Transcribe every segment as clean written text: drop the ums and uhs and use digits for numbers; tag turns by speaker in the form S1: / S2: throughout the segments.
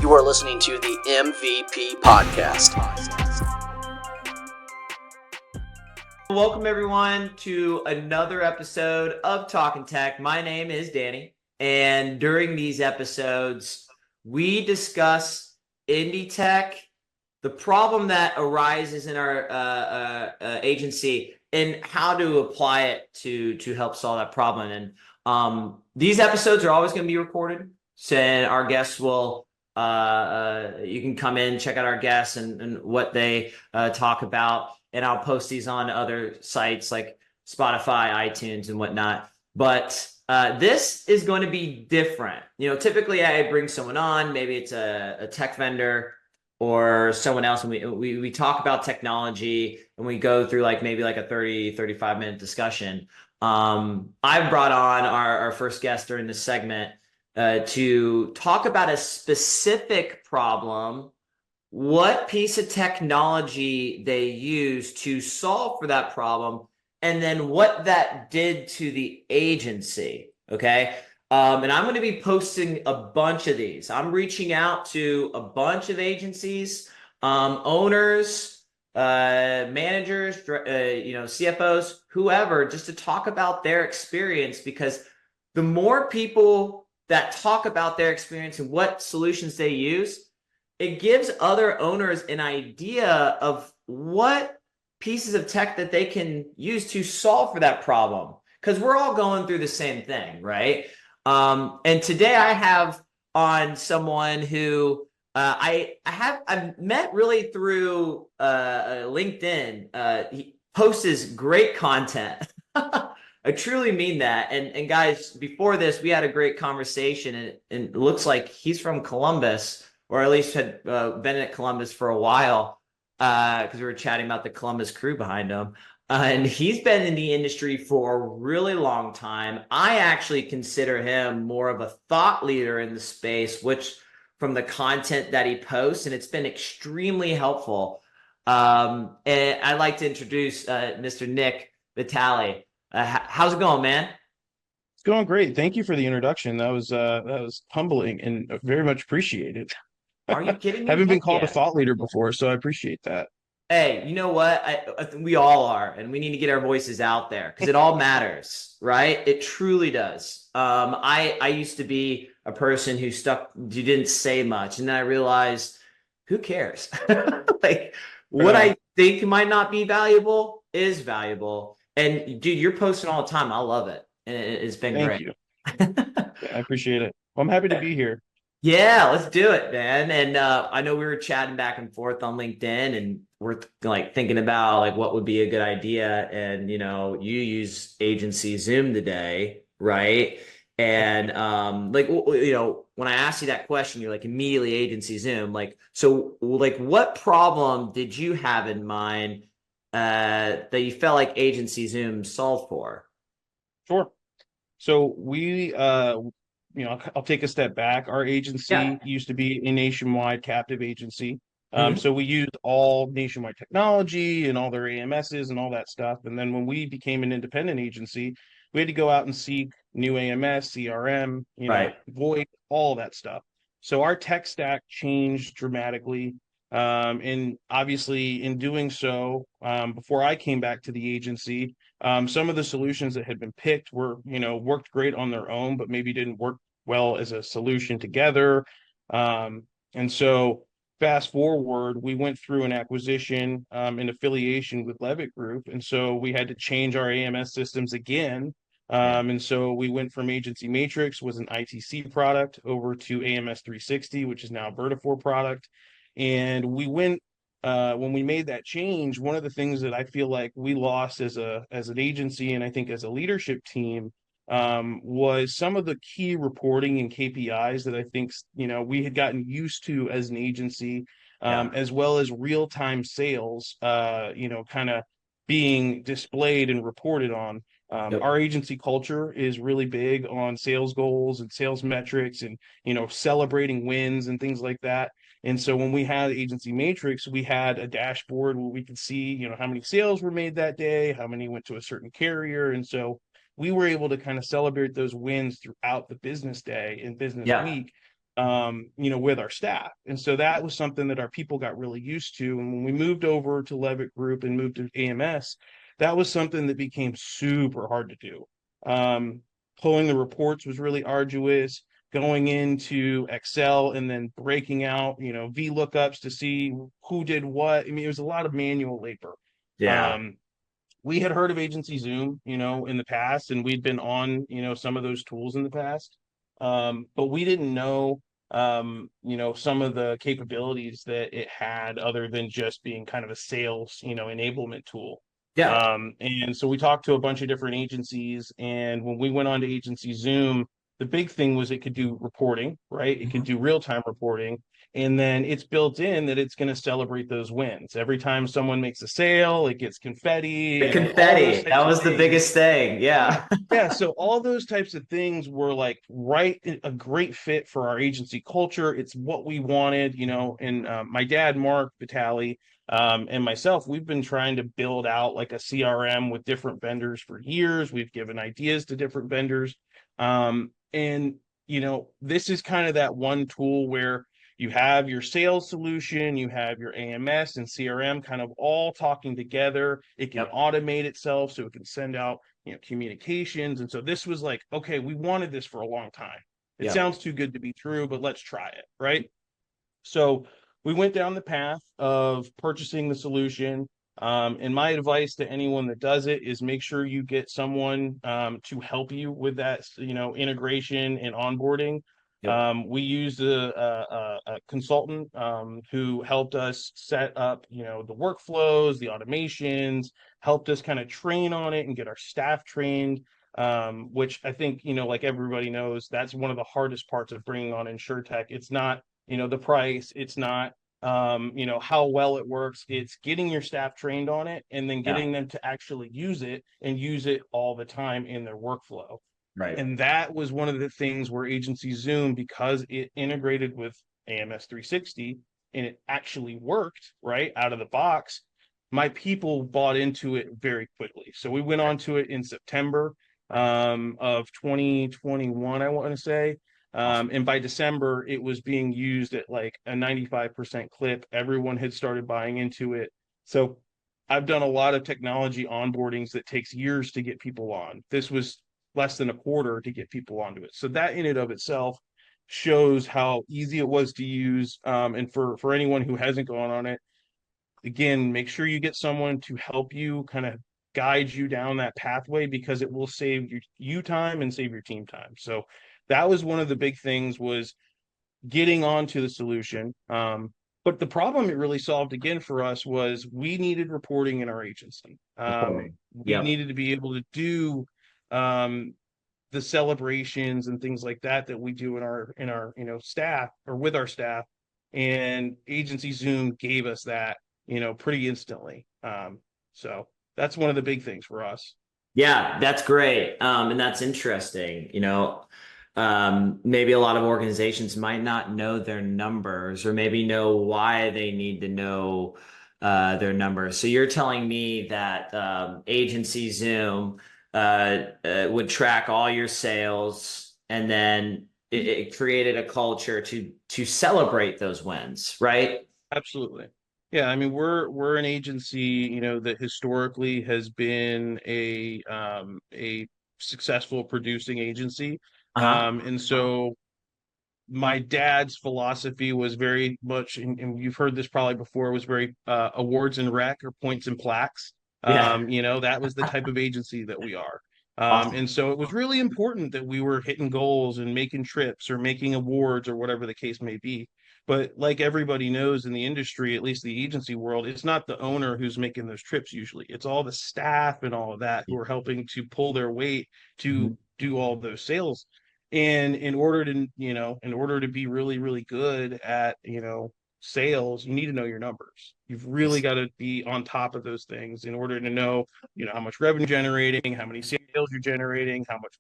S1: You are listening to the MVP Podcast.
S2: Welcome, everyone, to another episode of Talkin Tech. My name is Danny, and during these episodes, we discuss indie tech, the problem that arises in our agency, and how to apply it to help solve that problem. And these episodes are always going to be recorded, so our guests will you can come in, check out our guests and what they talk about, and I'll post these on other sites like Spotify, iTunes, and whatnot. But this is going to be different. You know, typically I bring someone on, maybe it's a tech vendor or someone else, and we talk about technology, and we go through maybe a 35 minute discussion. I've brought on our first guest during this segment to talk about a specific problem, what piece of technology they use to solve for that problem, and then what that did to the agency. Okay. And I'm going to be posting a bunch of these. I'm reaching out to a bunch of agencies, owners, managers, CFOs, whoever, just to talk about their experience, because the more people that talk about their experience and what solutions they use, it gives other owners an idea of what pieces of tech that they can use to solve for that problem. Because we're all going through the same thing, right? And today I have on someone who I've met really through LinkedIn. He posts great content. I truly mean that. And guys, before this, we had a great conversation, and it looks like he's from Columbus, or at least had been at Columbus for a while, because we were chatting about the Columbus crew behind him. And he's been in the industry for a really long time. I actually consider him more of a thought leader in the space, which from the content that he posts, and it's been extremely helpful. And I'd like to introduce Mr. Nick Vitali. How's it going, man?
S3: It's going great. Thank you for the introduction. That was humbling and very much appreciated.
S2: Are you kidding me?
S3: Haven't been
S2: Heck
S3: called
S2: yeah.
S3: a thought leader before, so I appreciate that.
S2: Hey, you know what? I think we all are, and we need to get our voices out there because it all matters, right? It truly does. I used to be a person who didn't say much, and then I realized, who cares? What I think might not be valuable is valuable. And dude, you're posting all the time. I love it, and it's been
S3: Thank
S2: great.
S3: you. I appreciate it. Well, I'm happy to be here.
S2: Yeah, let's do it, man. And I know we were chatting back and forth on LinkedIn, and we're thinking about what would be a good idea. And you use agency Zoom today, right? And when I asked you that question, you're immediately agency Zoom. What problem did you have in mind that you felt like agency Zoom solved for?
S3: Sure. So I'll take a step back. Our agency used to be a nationwide captive agency. So we used all nationwide technology and all their AMSs and all that stuff. And then when we became an independent agency, we had to go out and seek new AMS, CRM, VoIP, all that stuff. So our tech stack changed dramatically. And obviously in doing so, before I came back to the agency, some of the solutions that had been picked were, worked great on their own, but maybe didn't work well as a solution together. And so fast forward, we went through an acquisition in affiliation with Levitt Group. And so we had to change our AMS systems again. And so we went from Agency Matrix, was an ITC product, over to AMS 360, which is now a Vertafore product. And we went when we made that change, one of the things that I feel like we lost as an agency, and I think as a leadership team, was some of the key reporting and KPIs that I think we had gotten used to as an agency, as well as real-time sales, kind of being displayed and reported on. Our agency culture is really big on sales goals and sales metrics and celebrating wins and things like that. And so when we had Agency Matrix, we had a dashboard where we could see, how many sales were made that day, how many went to a certain carrier. And so we were able to kind of celebrate those wins throughout the business day and business week. with our staff. And so that was something that our people got really used to. And when we moved over to Levitt Group and moved to AMS, that was something that became super hard to do. Pulling the reports was really arduous. Going into Excel and then breaking out, VLOOKUPs to see who did what. I mean, it was a lot of manual labor.
S2: Yeah.
S3: We had heard of Agency Zoom, in the past, and we'd been on, some of those tools in the past. But we didn't know, some of the capabilities that it had other than just being kind of a sales, enablement tool.
S2: Yeah.
S3: And so we talked to a bunch of different agencies, and when we went on to Agency Zoom, the big thing was it could do reporting, right? It could do real-time reporting. And then it's built in that it's going to celebrate those wins. Every time someone makes a sale, it gets confetti,
S2: The
S3: all those
S2: confetti,
S3: types
S2: that
S3: of
S2: was the
S3: things.
S2: biggest thing. Yeah.
S3: Yeah, so all those types of things were like a great fit for our agency culture. It's what we wanted, and my dad, Mark Vitali, and myself, we've been trying to build out like a CRM with different vendors for years. We've given ideas to different vendors. And this is kind of that one tool where you have your sales solution, you have your AMS and CRM kind of all talking together. It can
S2: Yep.
S3: automate itself so it can send out, communications. And so this was like, okay, we wanted this for a long time. It
S2: Yep.
S3: sounds too good to be true, but let's try it, right? So we went down the path of purchasing the solution. And my advice to anyone that does it is make sure you get someone to help you with that, integration and onboarding.
S2: Yep.
S3: We used a consultant who helped us set up, the workflows, the automations, helped us kind of train on it and get our staff trained. Which I think, like everybody knows, that's one of the hardest parts of bringing on InsurTech. It's not, the price, it's not, how well it works. It's getting your staff trained on it and then
S2: Yeah.
S3: getting them to actually use it and use it all the time in their workflow.
S2: Right.
S3: And that was one of the things where Agency Zoom, because it integrated with AMS 360 and it actually worked right out of the box, my people bought into it very quickly. So we went on to it in September of 2021, I want to say.
S2: Awesome.
S3: And by December, it was being used at like a 95% clip. Everyone had started buying into it. So I've done a lot of technology onboardings that takes years to get people on. This was less than a quarter to get people onto it. So that in and of itself shows how easy it was to use. And for anyone who hasn't gone on it, again, make sure you get someone to help you kind of guide you down that pathway because it will save you time and save your team time. So that was one of the big things was getting onto the solution. But the problem it really solved again for us was we needed reporting in our agency.
S2: Reporting.
S3: We
S2: Yep.
S3: needed to be able to do the celebrations and things like that that we do in our staff or with our staff. And Agency Zoom gave us that pretty instantly. So that's one of the big things for us.
S2: Yeah, that's great. And that's interesting. Maybe a lot of organizations might not know their numbers or maybe know why they need to know their numbers. So you're telling me that Agency Zoom would track all your sales and then it created a culture to celebrate those wins, right?
S3: Absolutely. Yeah, I mean we're an agency, that historically has been a successful producing agency.
S2: Uh-huh.
S3: And so my dad's philosophy was very much, and you've heard this probably before, was very awards and rec or points and plaques.
S2: Yeah.
S3: That was the type of agency that we are.
S2: Awesome.
S3: And so it was really important that we were hitting goals and making trips or making awards or whatever the case may be. But like everybody knows in the industry, at least the agency world, it's not the owner who's making those trips usually. It's all the staff and all of that who are helping to pull their weight to
S2: Mhm.
S3: do all those sales. And in order to be really, really good at, sales, you need to know your numbers. You've really got to be on top of those things in order to know, how much revenue generating, how many sales you're generating, how much,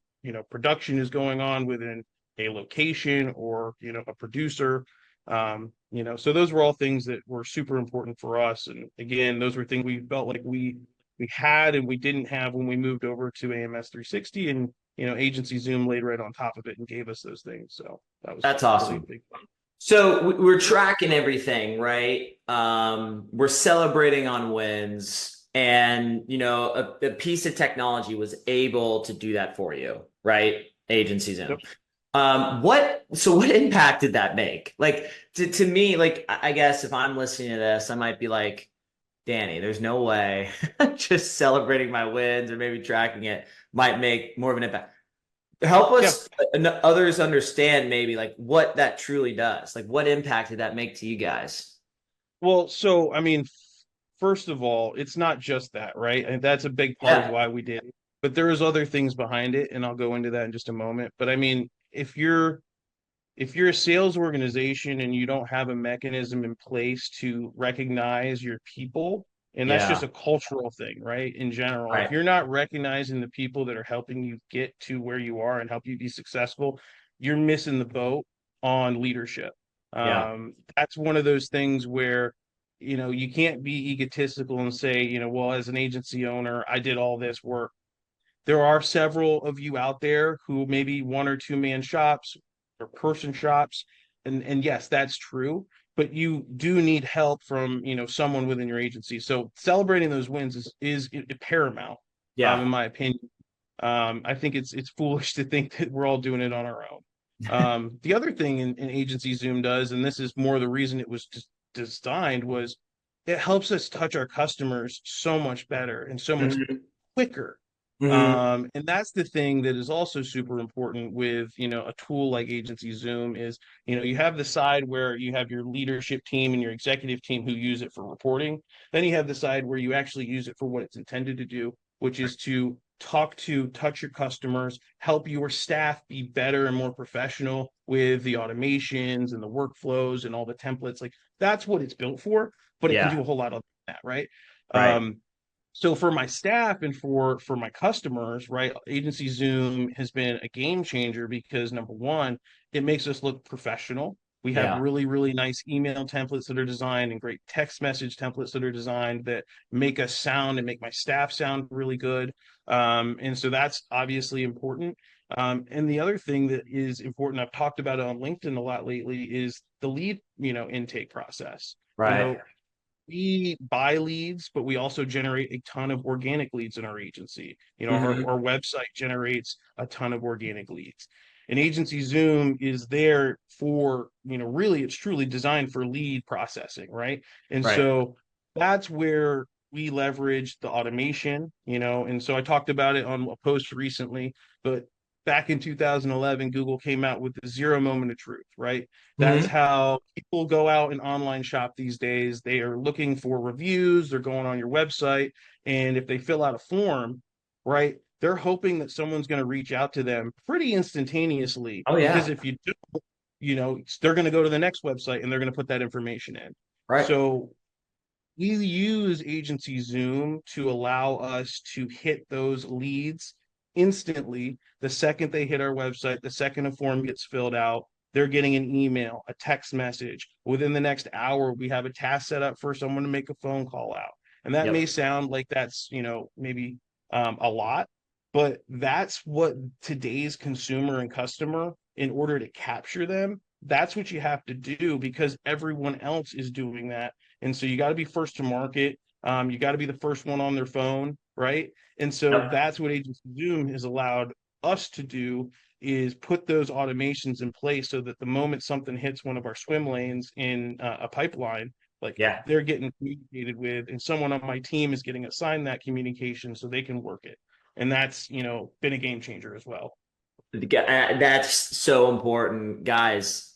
S3: production is going on within a location or, a producer. So those were all things that were super important for us. And again, those were things we felt like we had and we didn't have when we moved over to AMS 360. And Agency Zoom laid right on top of it and gave us those things. So that was
S2: That's
S3: really
S2: awesome.
S3: big fun.
S2: So we're tracking everything, right? We're celebrating on wins, and a piece of technology was able to do that for you, right? Agency Zoom.
S3: Yep.
S2: What impact did that make? Like to me, like I guess if I'm listening to this, I might be like, Danny, there's no way just celebrating my wins or maybe tracking it might make more of an impact. Help
S3: Yeah.
S2: us others understand maybe like what that truly does. Like what impact did that make to you guys?
S3: Well, so I mean, first of all, it's not just that, right? And that's a big part of
S2: Yeah.
S3: why we did it. But there is other things behind it, and I'll go into that in just a moment. But I mean, if you're a sales organization and you don't have a mechanism in place to recognize your people, and that's just
S2: Yeah.
S3: a cultural thing, right? In general, if
S2: Right.
S3: you're not recognizing the people that are helping you get to where you are and help you be successful, you're missing the boat on leadership.
S2: Yeah.
S3: That's one of those things where, you can't be egotistical and say, well, as an agency owner, I did all this work. There are several of you out there who maybe one or two man shops or person shops, and yes, that's true, but you do need help from someone within your agency. So celebrating those wins is paramount,
S2: Yeah.
S3: in my opinion. I think it's foolish to think that we're all doing it on our own. The other thing in agency Zoom does, and this is more the reason it was designed, was it helps us touch our customers so much better and so much
S2: Hmm.
S3: quicker.
S2: Hmm.
S3: And that's the thing that is also super important with, a tool like Agency Zoom is, you have the side where you have your leadership team and your executive team who use it for reporting. Then you have the side where you actually use it for what it's intended to do, which is to touch your customers, help your staff be better and more professional with the automations and the workflows and all the templates. Like that's what it's built for, but it can
S2: Yeah.
S3: do a whole lot of that, right?
S2: Right.
S3: So for my staff and for my customers, right, Agency Zoom has been a game changer because number one, it makes us look professional. We have
S2: Yeah.
S3: really, really nice email templates that are designed and great text message templates that are designed that make us sound and make my staff sound really good. And so that's obviously important. And the other thing that is important, I've talked about it on LinkedIn a lot lately, is the lead, intake process. You
S2: Right.
S3: know, we buy leads, but we also generate a ton of organic leads in our agency. Our
S2: Hmm.
S3: website generates a ton of organic leads. And Agency Zoom is there for, really it's truly designed for lead processing, right? And
S2: Right.
S3: so that's where we leverage the automation, and so I talked about it on a post recently, but back in 2011, Google came out with the 0 moment of truth, right? That's
S2: Hmm.
S3: how people go out and online shop these days. They are looking for reviews, they're going on your website, and if they fill out a form, right, they're hoping that someone's going to reach out to them pretty instantaneously
S2: Oh
S3: because
S2: yeah.
S3: if you do, they're going to go to the next website and they're going to put that information in.
S2: Right.
S3: So we use Agency Zoom to allow us to hit those leads instantly. The second they hit our website, the second a form gets filled out, they're getting an email, a text message. Within the next hour, we have a task set up for someone to make a phone call out. And that may
S2: Yep.
S3: sound like that's, maybe a lot, but that's what today's consumer and customer, in order to capture them, that's what you have to do because everyone else is doing that, and so you got to be first to market. You got to be the first one on their phone, right? And so
S2: Yep.
S3: that's what Agency Zoom has allowed us to do is put those automations in place so that the moment something hits one of our swim lanes in a pipeline, like
S2: Yeah.
S3: they're getting communicated with, and someone on my team is getting assigned that communication so they can work it. And that's, been a game changer as well.
S2: That's so important, guys.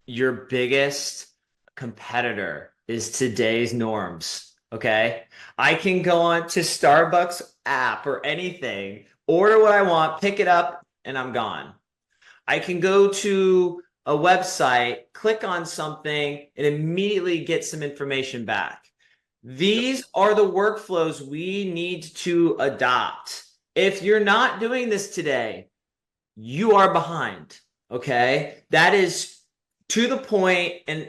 S2: Your biggest competitor is today's norms. Okay. I can go on to Starbucks app or anything, order what I want, pick it up, and I'm gone. I can go to a website, click on something, and immediately get some information back.
S3: Yep.
S2: These are the workflows we need to adopt. If you're not doing this today, you are behind. Okay. That is to the point, and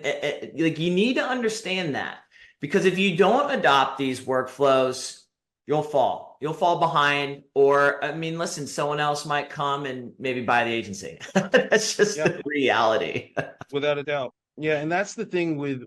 S2: like you need to understand that because if you don't adopt these workflows, you'll fall. You'll fall behind, or I mean, listen, someone else might come and maybe buy the agency. That's just the reality.
S3: Without a doubt. Yeah, and that's the thing with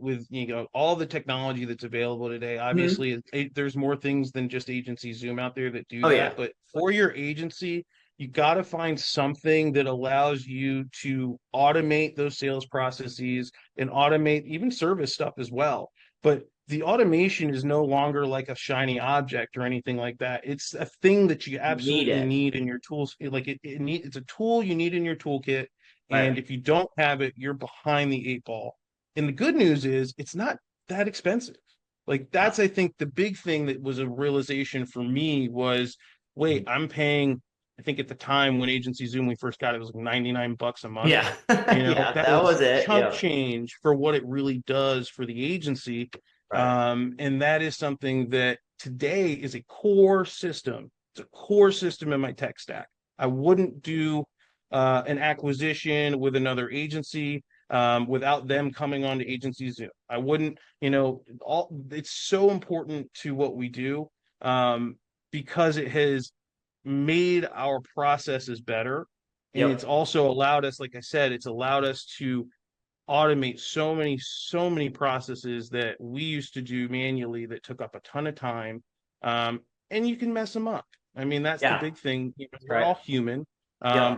S3: all the technology that's available today. Obviously, there's more things than just Agency Zoom out there that do
S2: Oh,
S3: that.
S2: yeah.
S3: But for your agency, you got to find something that allows you to automate those sales processes and automate even service stuff as well. But the automation is no longer like a shiny object or anything like that. It's a thing that you absolutely need in your tools. It's a tool you need in your toolkit. And if you don't have it, you're behind the eight ball. And the good news is it's not that expensive. Like that's, I think, the big thing that was a realization for me was, wait, I'm paying, I think at the time when Agency Zoom we first got it was like $99 a month.
S2: Yeah.
S3: That was
S2: it.
S3: chunk change for what it really does for the agency. And that is something that today is a core system. It's a core system in my tech stack. I wouldn't do an acquisition with another agency without them coming on to Agency Zoom. I wouldn't, it's so important to what we do because it has made our processes better. And it's also allowed us, like I said, it's allowed us to automate so many processes that we used to do manually that took up a ton of time. And you can mess them up. I mean, that's the big thing. We're all human.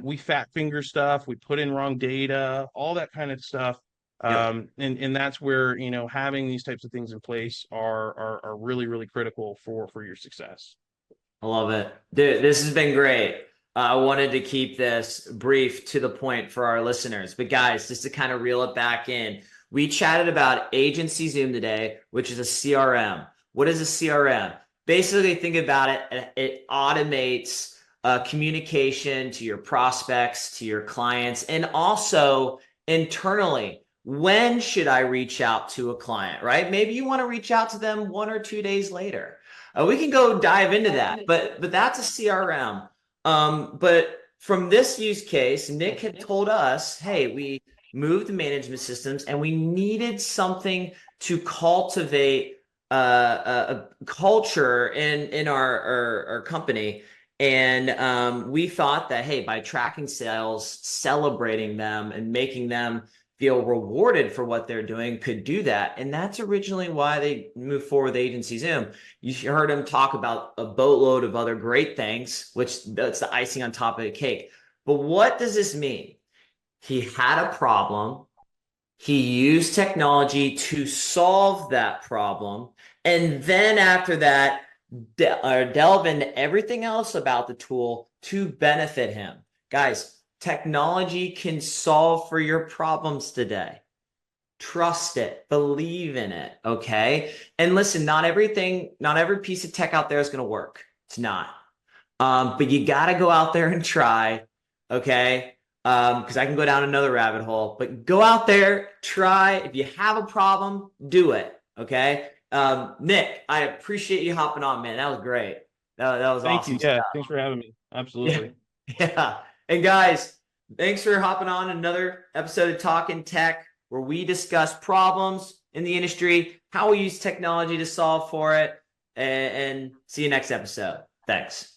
S3: We fat finger stuff, we put in wrong data, all that kind of stuff. And that's where, having these types of things in place are really, really critical for your success.
S2: I love it. Dude, this has been great. I wanted to keep this brief to the point for our listeners. But guys, just to kind of reel it back in, we chatted about Agency Zoom today, which is a CRM. What is a CRM? Basically, think about it. It automates communication to your prospects, to your clients, and also internally. When should I reach out to a client, right? Maybe you want to reach out to them 1 or 2 days later. We can go dive into that, but that's a CRM. But from this use case, Nick had told us, hey, we moved the management systems and we needed something to cultivate a culture in our company. And we thought that, hey, by tracking sales, celebrating them and making them feel rewarded for what they're doing could do that. And that's originally why they moved forward with Agency Zoom. You heard him talk about a boatload of other great things, which that's the icing on top of the cake. But what does this mean? He had a problem. He used technology to solve that problem. And then after that, delve into everything else about the tool to benefit him. Guys, technology can solve for your problems today. Trust it, believe in it, okay? And listen, not every piece of tech out there is going to work. It's not. But you got to go out there and try, okay? Because I can go down another rabbit hole, but go out there, try. If you have a problem, do it, okay? Nick, I appreciate you hopping on, man. That was great. That was awesome.
S3: Thank you. Yeah, thanks for having me. Absolutely.
S2: Yeah. And guys, thanks for hopping on another episode of Talkin Tech, where we discuss problems in the industry, how we use technology to solve for it, and see you next episode. Thanks.